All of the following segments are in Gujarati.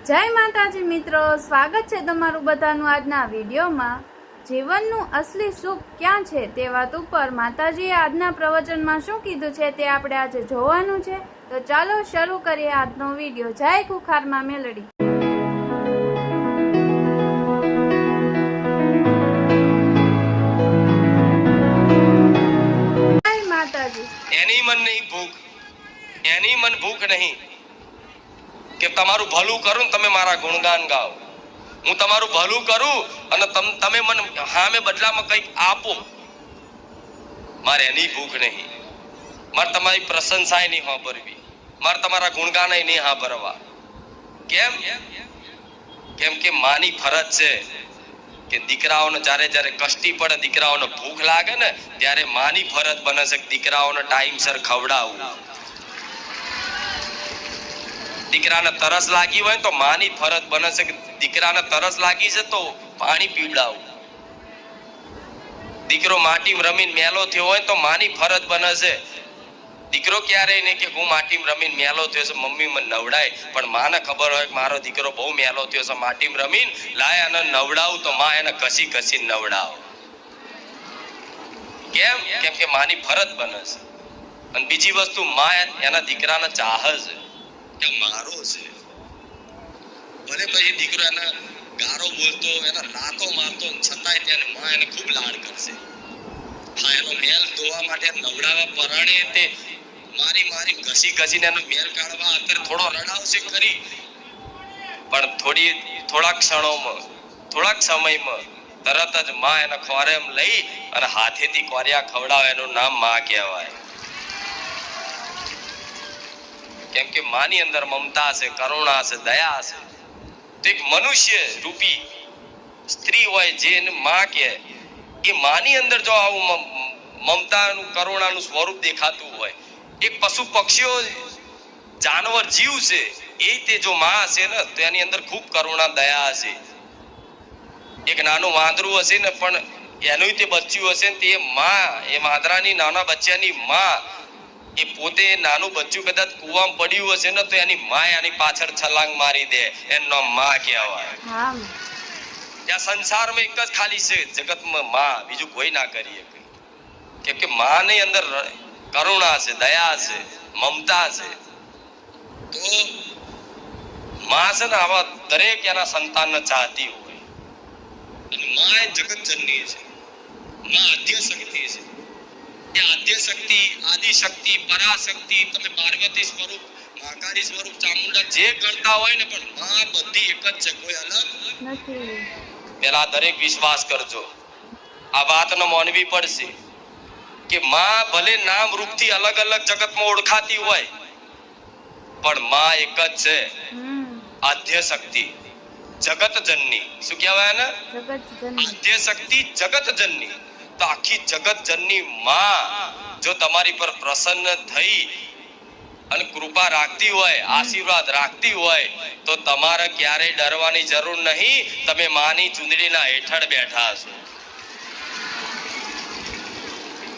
જય માતાજી મિત્રો, સ્વાગત છે તમારું બધાનું આજના વિડીયોમાં। જીવનનું અસલી સુખ ક્યાં છે તે વાત ઉપર માતાજીએ આજના પ્રવચનમાં શું કીધું છે તે આપણે આજે જોવાનું છે। તો ચાલો શરૂ કરીએ આજનો વિડીયો। જય ખુખારમાં મેલડી। જય માતાજી। એની મન નહીં ભૂખ, એની મન ભૂખ નહીં કે તમારું ભલું કરું તમે મારા ગુણગાન ગાઓ, હું તમારું ભલું કરું અને તમે મને સામે બદલામાં કંઈક આપો, મારે એની ભૂખ નહીં। મારે તમારી પ્રશંસાય નહીં સાંભળવી, મારે તમારા ગુણગાન નહીં સાંભળવા। કેમ? કેમ કે માની ફરજ છે કે દીકરાઓને જ્યારે જ્યારે કષ્ટી પડે, દીકરાઓને ભૂખ લાગે ને ત્યારે માની ફરજ બને છે કે દીકરાઓને ટાઈમસર ખવડાવવું। દીકરાને તરસ લાગી હોય તો માની ફરજ બને છે કે દીકરાને તરસ લાગી છે તો પાણી પીવડાવવું। દીકરો માટીમાં રમીને મેલો થયો હોય તો માની ફરજ બને છે, દીકરો ક્યારેય નહીં કે હું માટીમાં રમીને મેલો થયો છે મમ્મી મને નવડાય, પણ માને ખબર હોય કે મારો દીકરો બહુ મેલો થયો છે માટીમાં રમીને લાય અને નવડાવું તો માં એને ઘસી ઘસીને નવડાવે। કેમ? કેમ કે માની ફરજ બને છે। અને બીજી વસ્તુ, માં એના દીકરાને ચાહે છે કે મારો છે, ભલે પછી દીકરો એના ગારો બોલતો, એના લાતો મારતો, છતાંય તેને માં એને ખૂબ લાડ કરશે। હા, એનો મેલ ધોવા માટે નવડાવવા પરાણે તે મારી મારી ઘસી ઘસીને એનો મેલ કાઢવા અત્યારે થોડો રડાવશે ખરી, પણ થોડાક ક્ષણોમાં, થોડાક સમયમાં તરત જ માં એના ખોરેમ લઈ અને હાથેથી કોરિયા ખવડાવે, એનું નામ માં કહેવાય। કેમ કે માની અંદર મમતા છે, કરુણા છે, દયા છે। તો એક મનુષ્ય રૂપી સ્ત્રી હોય જેને માં કહે, એ માની અંદર જો આવું મમતાનું કરુણાનું સ્વરૂપ દેખાતું હોય, એક પશુ પક્ષીઓ જાનવર જીવ છે એ તે જો માં હશે ને તો એની અંદર ખૂબ કરુણા દયા હશે। એક નાનું વાંદરું હશે ને પણ એનું તે બચ્ચું હશે ને તે માં, એ વાંદરાની નાના બચ્ચાની માં, એ પોતે નાનું બચ્ચું કદાચ કૂવામાં પડ્યું હશે ને તો એની માં એની પાછળ છલાંગ મારી દે, એનો માં કહેવાય। ત્યાં સંસારમાં એક જ ખાલી છે જગતમાં માં, બીજું કોઈ ના કરી શકે। કેમ કે માં ની અંદર કરુણા છે, દયા છે, મમતા છે। તો માં છે ને આવા દરેક એના સંતાનને ચાહતી હોય, અને માં એ જગત જનની છે, માં આદ્ય શક્તિ છે। એ આદ્ય શક્તિ, આદિ શક્તિ, પરાશક્તિ, તમે પાર્વતી સ્વરૂપ, મહાકાળી સ્વરૂપ, ચામુંડા જે ગણતા હોય ને, પણ માં બધી એક જ છે, કોઈ અલગ નથી। પેલા દરેક વિશ્વાસ કરજો, આ વાતને માનવી પડશે કે માં ભલે નામ રૂપથી અલગ અલગ જગતમાં ઓળખાતી હોય, પણ માં એક જ છે, આદ્ય શક્તિ, જગત જનની। શું કહેવાય ને? આદ્ય શક્તિ, જગત જનની। તો આખી જગત જનની માં જો તમારી પર પ્રસન્ન થઈ અને કૃપા રાખતી હોય, આશીર્વાદ રાખતી હોય, તો તમારે ક્યારેય ડરવાની જરૂર નહીં। તમે માની ચુંદડીના હેઠળ બેઠા છો।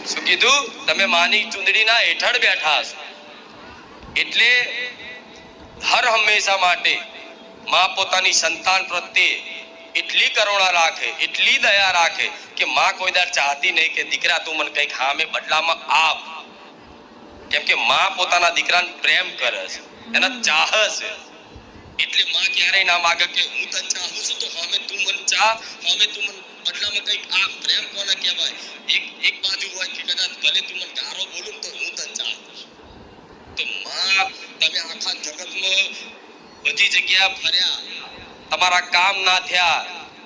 શું કીધું? તમે માની ચુંદડીના હેઠળ બેઠા છો। એટલે હર હંમેશા માટે માં પોતાની સંતાન પ્રત્યે એટલી કરુણા રાખે, એટલી દયા રાખે કે માં કોઈ દર ચાહતી નહીં કે દીકરા તું મને કંઈક સામે બદલામાં આપ। કેમ કે માં પોતાના દીકરાને પ્રેમ કરે છે, એના ચાહે છે। એટલે માં ક્યારેય ના માગે કે હું તને ચાહું છું તો સામે તું મને ચાહ, સામે તું મને બદલામાં કંઈક આપ। પ્રેમ કોને કહેવાય? એક બાજુ હોય કે કદાચ ભલે તું મને ગારો બોલું તો હું તને ચાહું છું। તો માં, તમે આખા જગતમાં બધી જગ્યા ફર્યા, તમારા કામ ના થયા,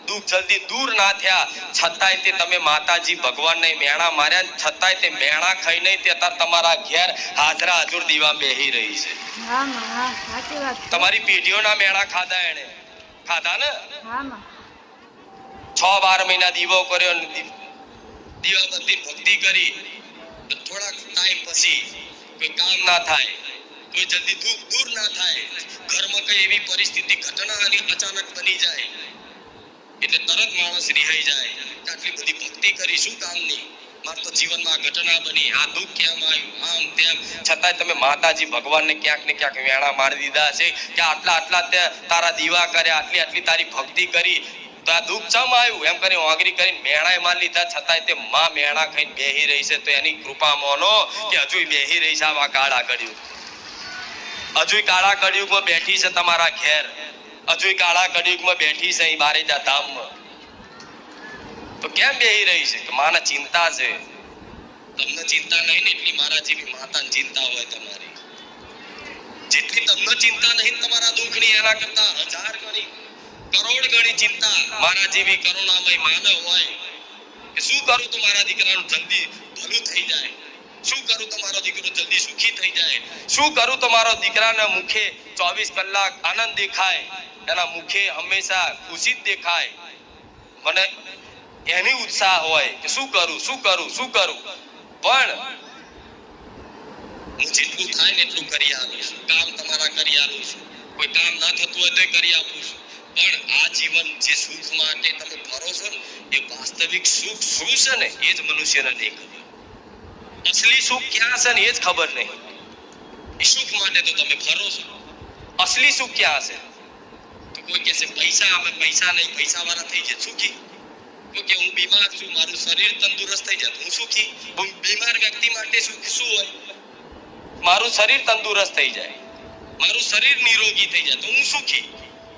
દુઃખ જલ્દી દૂર ના થયા, છતાંય તે તમે માતાજી ભગવાનને મેણા માર્યા, છતાંય તે મેણા ખાઈ નહીં તે તમારા ઘેર હાજરા હજુર દીવા બેહી રહી છે। તમારી પેઢીઓના મેણા ખાધા, એને ખાધા ને? 6-12 મહિના દીવો કર્યો, દીવાબત્તી ભક્તિ કરી, થોડાક ટાઈમ પછી કોઈ કામ ના થાય, કોઈ જલ્દી દુઃખ દૂર ના થાય, ઘરમાં કઈ એવી પરિસ્થિતિ, ઘટના અચાનક બની જાય એટલે તરત માણસ રિહાઈ જાય કે આટલી બધી ભક્તિ કરી શું કામની, મારે તો જીવનમાં આ ઘટના બની, આ દુઃખ કેમ આવ્યું, આમ તેમ, છતાંય તમે માતાજી ભગવાનને ક્યાંક ને ક્યાંક વેણા મારી દીધા છે કે આટલા તારા દીવા કર્યા, આટલી તારી ભક્તિ કરી, તો આ દુઃખ ચમ આવ્યું એમ કરી ઓગરી કરીને મેણાય મારી લીધા, છતાંય તે માં મેણા ખાઈને બેહી રહી છે. તો એની કૃપા મોનો કે હજુ બેહી રહી છે આવા કાળા કળિયુગ, હજુ કાળા કળિયુગમાં બેઠી છે તમારા ઘેર, હજુ કાળા કળિયુગમાં બેઠી છે અહીં બારેજા ધામમાં. તો કેમ બેહી રહી છે? કે માને ચિંતા છે. તમને ચિંતા નહીં ને એટલી મારા જેવી માતાને ચિંતા હોય તમારી. જેટલી તમને ચિંતા નહીં તમારા દુઃખની, એના કરતા 1000 ગણી, કરોડ ગણી ચિંતા મારા જેવી કરુણામય માનવ હોય કે શું કરું તો મારા દીકરાનું જલ્દી ભલું થઈ જાય, શું કરું તો મારો દીકરો જલ્દી સુખી થઈ જાય, શું કરું તો મારો દીકરાના મુખે 24 કલાક આનંદ દેખાય, એના મુખે હંમેશા ખુશી જ દેખાય. મને એની ઉત્સાહ હોય કે શું કરું. પણ હું જેટલું થાય ને એટલું કરી આલું છું, કામ તમારા કરી આલું છું, કોઈ કામ ના થતું હોય તો કરી આપું છું. પણ આ જીવન જે સુખ માટે તમે ભરો છો ને, એ વાસ્તવિક સુખ શું છે ને એ જ મનુષ્યને નહીં ખબર. અસલી સુખ ક્યાં છે ને એ જ ખબર નહીં. એ સુખ માટે તો તમે ભરો છો, અસલી સુખ ક્યાં છે? તો કોઈ કહે છે પૈસા, અમે પૈસા નહીં, પૈસા વાળા થઈ જાય સુખી. કોઈ કે હું બીમાર છું, મારું શરીર તંદુરસ્ત થઈ જાય હું સુખી. બીમાર વ્યક્તિ માટે સુખ શું હોય? મારું શરીર તંદુરસ્ત થઈ જાય, મારું શરીર નિરોગી થઈ જાય તો હું સુખી.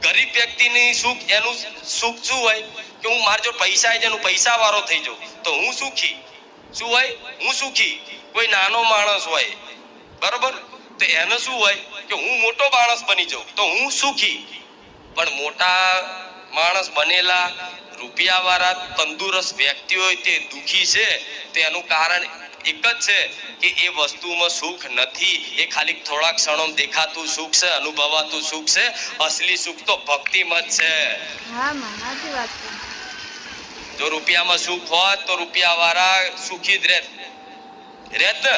ગરીબ વ્યક્તિની સુખ, એનું સુખ શું હોય? કે હું માર જો પૈસા આવી જાય, પૈસા વાળો થઈ જાઉં તો હું સુખી. શું હોય? હું સુખી. કોઈ નાનો માણસ હોય બરોબર, તો એને શું હોય કે હું મોટો માણસ બની જાઉં તો હું સુખી. પણ મોટા માણસ બનેલા રૂપિયા વાળા તંદુરસ્ત વ્યક્તિ હોય તે દુખી છે. તેનું કારણ એક જ છે કે એ વસ્તુમાં સુખ નથી, એ ખાલી થોડા ક્ષણોમાં દેખાતું સુખ છે, અનુભવાતું સુખ છે. અસલી સુખ તો ભક્તિમાં જ છે. હા માં, સાચી વાત છે. જો રૂપિયામાં સુખ હોત તો રૂપિયા વાળા સુખી જ રહેત ને.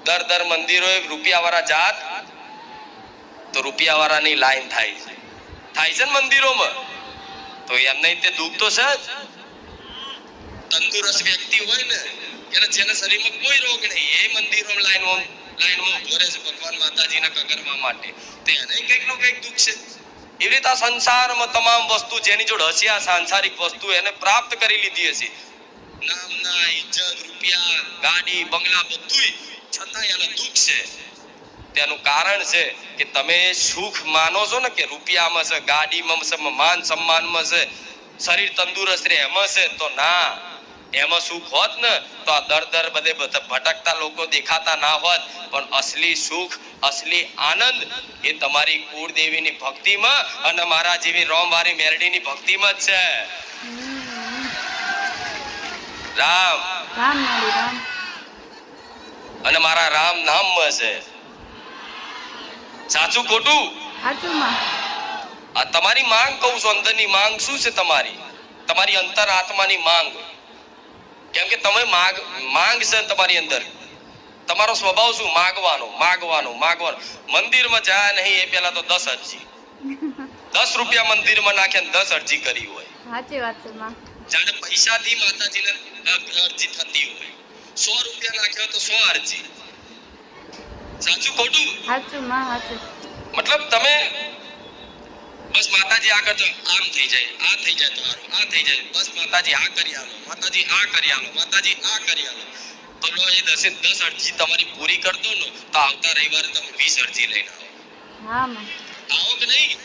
દર મંદિરોએ રૂપિયા વાળા જાત તો રૂપિયા વાળાની લાઈન થાય છે ને મંદિરોમાં. તો એમને તે દુઃખ તો છે જ. તંદુરસ્ત વ્યક્તિ હોય ને, જેના શરીરમાં કોઈ રોગ નહીં, એ મંદિરોમાં લાઈનમાં ઉભો રહે છે ભગવાન માતાજીના કગરવા માટે. તે એને કંઈક નું કંઈક દુઃખ છે. એવી રીતે આ સંસારમાં તમામ વસ્તુ જેની જોડે હશે, આ સાંસારિક વસ્તુ એને પ્રાપ્ત કરી લીધી હશે, નામના, ઇજ્જત, રૂપિયા, ગાડી, બંગલા, બધુંય, છતાં એને દુઃખ છે. તેનું કારણ છે કે તમે સુખ માનો છો ને કે રૂપિયામાં છે, ગાડીમાં છે, માન સન્માનમાં છે, શરીર તંદુરસ્ત રહે એમાં છે. તો ના, એમાં સુખ હોત ને તો આ દર બધે ભટકતા લોકો દેખાતા ના હોત. પણ અસલી સુખ, અસલી આનંદ એ તમારી કુળદેવીની ભક્તિમાં અને મારા જેવી રોમવારી મેરડીની ભક્તિમાં જ છે. રામ અને મારા રામ નામમાં છે. સાચું ખોટું? સાચું માં. આ તમારી માંગ કહું છું, અંદરની માંગ શું છે તમારી અંતર આત્માની માંગ. કેમ કે તમે માંગ છે તમારી અંદર. તમારો સ્વભાવ શું? માગવાનો. મંદિરમાં જાય નહીં એ પહેલા તો 10 અરજી, 10 રૂપિયા મંદિરમાં નાખ્યા 10 અરજી કરી હોય. સાચી વાત છે માં. જાણે પૈસાથી માતાજીને અરજી થતી હોય, 100 રૂપિયા નાખ્યા તો 100 અરજી. સાચું ખોટું? સાચું માં, સાચું. મતલબ તમે બસ માતાજી આગળ તો આમ થઈ જાય, આ થઈ જાય, તમારું આ થઈ જાય, બસ માતાજી આ કરી આલો, માતાજી આ કરી આલો, માતાજી આ કરી આલો. તો લો એ 10 અરજી તમારી પૂરી કર દો ને તો આવતા રવિવારે તમે 20 અરજી લઈને આવો. હા માં. આવો કે નહીં?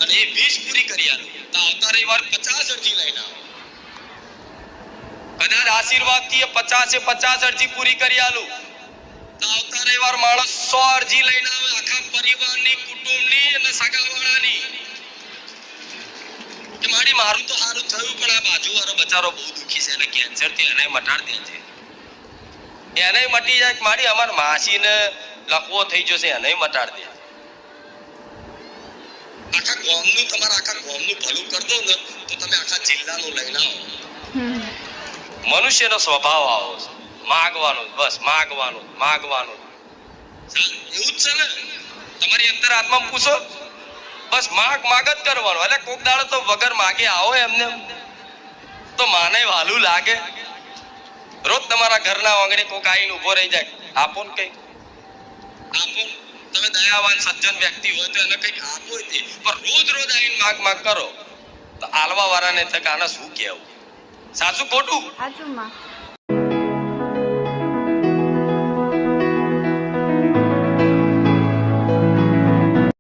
અને એ 20 પૂરી કરી આલો તો આવતા રવિવારે 50 અરજી લઈને આવો. કદાચ આશીર્વાદ થી 50 અરજી પૂરી કરી આલું તો આવતા રવિવાર માણસ 100 અરજી લઈને આવે, આખા પરિવારની, કુટુંબની અને સગાવાળાની. કે મારું તો સારું થયું પણ આ બાજુવાળો બચારો બહુ દુખી છે, એને કેન્સર થી એને મટાડી દેજે, એને મટી જાય. મારી અમાર માસીને લકવો થઈ ગયો છે, એને મટાડી દે. આખા ગામનું ભલું કર દો ને તો તમે આખા જિલ્લાનું લઈને આવો. મનુષ્યનો સ્વભાવ આવો છે, માગવાનું, બસ માગવાનું. એવું જ છે ને. તમારી અંતર આત્મા પૂછો, બસ માગ જ કરવાનું. એટલે કોક દાડો તો વગર માગે આવો એમને. તો માને વાલું લાગે? રોજ તમારા ઘરના આંગણે કોક આઈને ઊભો રહી જાય, આપો ને કંઈક, આપો. તમે દયાવાન સજ્જન વ્યક્તિ હોય તો એને કંઈક આપો જ. પણ રોજ રોજ આઈને માગ કરો તો આલવા વાળાને થક આને શું કહેવું? સાચું ખોટું? સાચું માં.